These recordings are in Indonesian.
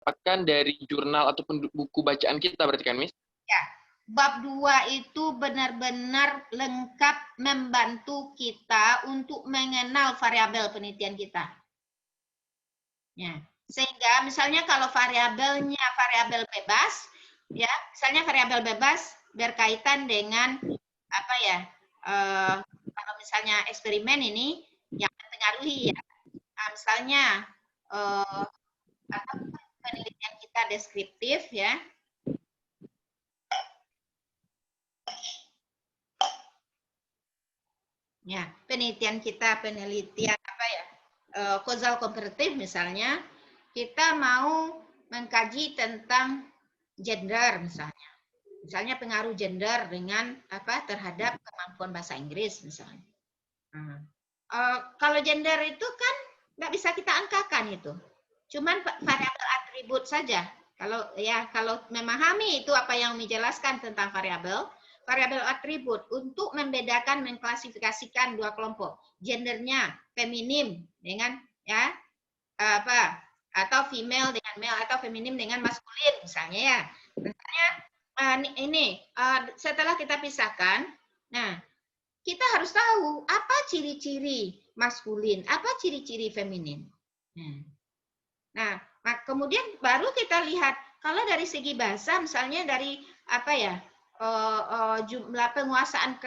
dapatkan dari jurnal ataupun buku bacaan kita berarti kan, Miss? Ya, bab 2 itu benar-benar lengkap membantu kita untuk mengenal variabel penelitian kita. Ya, sehingga misalnya kalau variabelnya variabel bebas, ya, misalnya variabel bebas berkaitan dengan apa ya? Kalau misalnya eksperimen ini yang mempengaruhi ya, misalnya atau penelitian kita deskriptif ya. Ya, penelitian kita penelitian apa ya? Causal comparative misalnya, kita mau mengkaji tentang gender misalnya. Misalnya pengaruh gender dengan apa terhadap kemampuan bahasa Inggris misalnya. Kalau gender itu kan nggak bisa kita angkakan itu. Cuman variabel atribut saja. Kalau memahami itu apa yang dijelaskan tentang variabel atribut untuk membedakan mengklasifikasikan dua kelompok, gendernya feminim dengan ya apa atau female dengan male atau feminim dengan maskulin misalnya ya. Misalnya setelah kita pisahkan, nah kita harus tahu apa ciri-ciri maskulin, apa ciri-ciri feminin. Nah, kemudian baru kita lihat kalau dari segi bahasa, misalnya dari apa ya jumlah penguasaan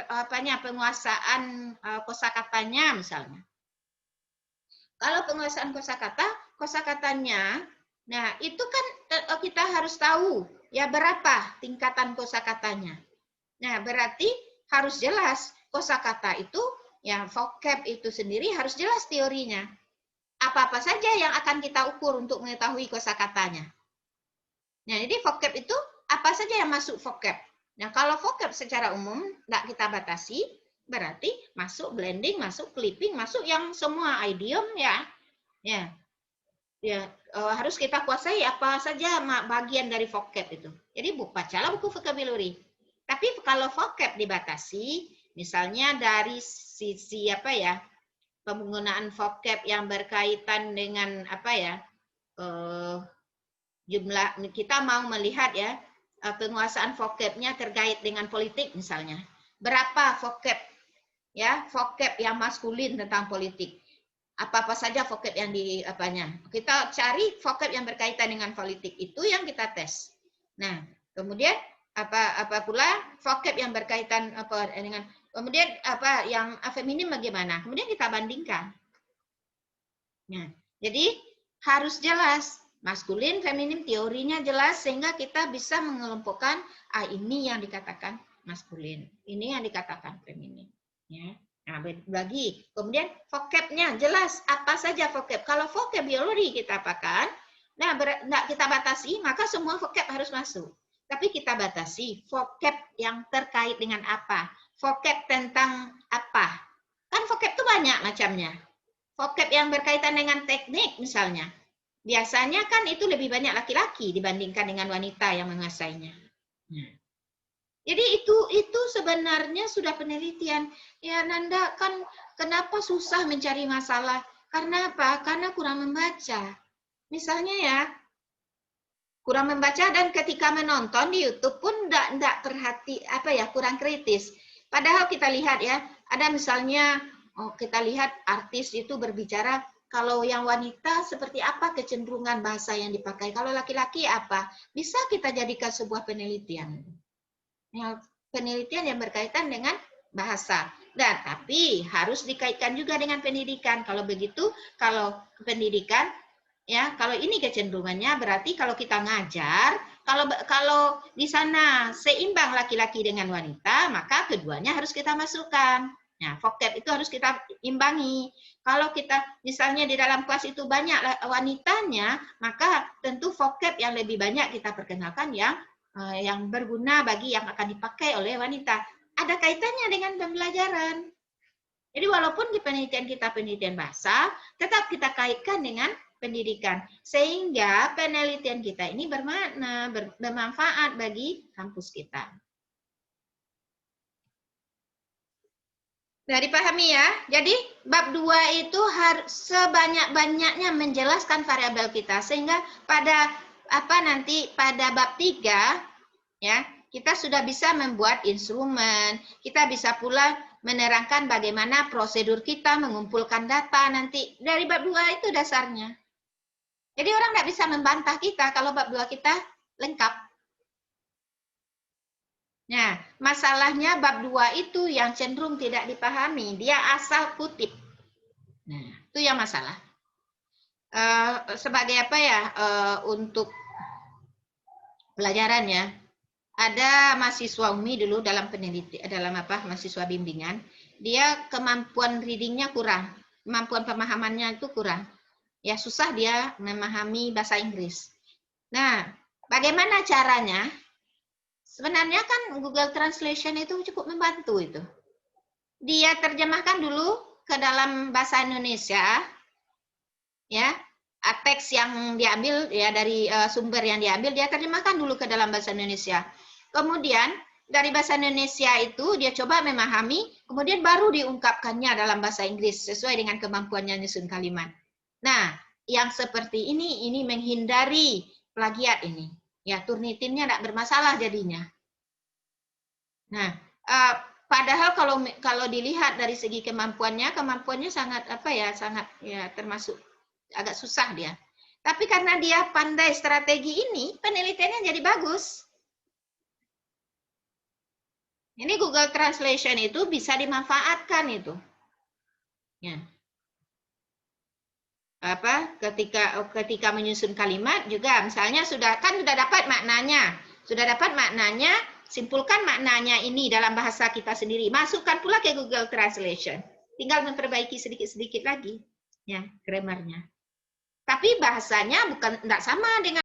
penguasaan kosakatanya misalnya. Kalau penguasaan kosakatanya, nah itu kan kita harus tahu ya berapa tingkatan kosakatanya. Nah, berarti harus jelas kosakata itu, ya vocab itu sendiri harus jelas teorinya. Apa-apa saja yang akan kita ukur untuk mengetahui kosakatanya. Nah, jadi vocab itu apa saja yang masuk vocab. Nah, kalau vocab secara umum tidak kita batasi, berarti masuk blending, masuk clipping, masuk yang semua idiom ya. Harus kita kuasai apa saja bagian dari vocab itu. Jadi bacalah buku vocabulary. Tapi kalau vocab dibatasi, misalnya dari sisi apa ya, penggunaan vocab yang berkaitan dengan apa ya, jumlah kita mau melihat ya penguasaan vocabnya terkait dengan politik misalnya. Berapa vocab ya, vocab yang maskulin tentang politik. Apa-apa saja vocab yang di apanya. Kita cari vocab yang berkaitan dengan politik itu yang kita tes. Nah, kemudian apa pula vocab yang berkaitan apa dengan kemudian apa yang feminim bagaimana? Kemudian kita bandingkan. Nah, jadi harus jelas maskulin, feminim, teorinya jelas sehingga kita bisa mengelompokkan ini yang dikatakan maskulin, ini yang dikatakan feminim, ya. Nah, bagi kemudian vocabnya jelas apa saja vocab. Kalau vocabulary kita apakan, nah nggak kita batasi, maka semua vocab harus masuk. Tapi kita batasi vocab yang terkait dengan apa, vocab tentang apa. Kan vocab itu banyak macamnya. Vocab yang berkaitan dengan teknik misalnya. Biasanya kan itu lebih banyak laki-laki dibandingkan dengan wanita yang menguasainya. Jadi itu sebenarnya sudah penelitian. Ya Nanda, kan kenapa susah mencari masalah? Karena apa? Karena kurang membaca. Misalnya ya, kurang membaca dan ketika menonton di YouTube pun enggak kurang kritis. Padahal kita lihat ya, ada misalnya kita lihat artis itu berbicara kalau yang wanita seperti apa kecenderungan bahasa yang dipakai, kalau laki-laki apa, bisa kita jadikan sebuah penelitian. Penelitian yang berkaitan dengan bahasa. Dan tapi harus dikaitkan juga dengan pendidikan. Kalau begitu, kalau pendidikan ya, kalau ini kecenderungannya berarti kalau kita ngajar, kalau di sana seimbang laki-laki dengan wanita, maka keduanya harus kita masukkan. Nah, vocab itu harus kita imbangi. Kalau kita misalnya di dalam kelas itu banyak wanitanya, maka tentu vocab yang lebih banyak kita perkenalkan yang berguna bagi yang akan dipakai oleh wanita. Ada kaitannya dengan pembelajaran. Jadi walaupun di penelitian kita penelitian bahasa, tetap kita kaitkan dengan pendidikan. Sehingga penelitian kita ini bermakna, bermanfaat bagi kampus kita. Nah, dipahami ya. Jadi bab 2 itu harus sebanyak-banyaknya menjelaskan variabel kita. Sehingga pada nanti pada bab 3 ya, kita sudah bisa membuat instrumen, kita bisa pula menerangkan bagaimana prosedur kita mengumpulkan data nanti dari bab 2 itu dasarnya. Jadi orang tidak bisa membantah kita kalau bab 2 kita lengkap. Nah, masalahnya bab 2 itu yang cenderung tidak dipahami, dia asal kutip. Nah, itu yang masalah. Sebagai apa ya, untuk pelajarannya, ada mahasiswa UMI dulu dalam mahasiswa bimbingan, dia kemampuan readingnya kurang, kemampuan pemahamannya itu kurang. Ya susah dia memahami bahasa Inggris. Nah, bagaimana caranya? Sebenarnya kan Google Translation itu cukup membantu itu. Dia terjemahkan dulu ke dalam bahasa Indonesia, ya, teks yang diambil ya dari sumber yang diambil, dia terjemahkan dulu ke dalam bahasa Indonesia. Kemudian dari bahasa Indonesia itu dia coba memahami, kemudian baru diungkapkannya dalam bahasa Inggris sesuai dengan kemampuannya nyusun kalimat. Nah, yang seperti ini menghindari plagiat ini. Ya, Turnitinnya tidak bermasalah jadinya. Nah, padahal kalau dilihat dari segi kemampuannya sangat sangat ya termasuk agak susah dia. Tapi karena dia pandai strategi ini, penelitiannya jadi bagus. Ini Google Translation itu bisa dimanfaatkan itu. Ya. Ketika menyusun kalimat juga misalnya sudah dapat maknanya. Simpulkan maknanya ini dalam bahasa kita sendiri. Masukkan pula ke Google Translation. Tinggal memperbaiki sedikit-sedikit lagi ya, grammarnya. Tapi bahasanya tidak sama dengan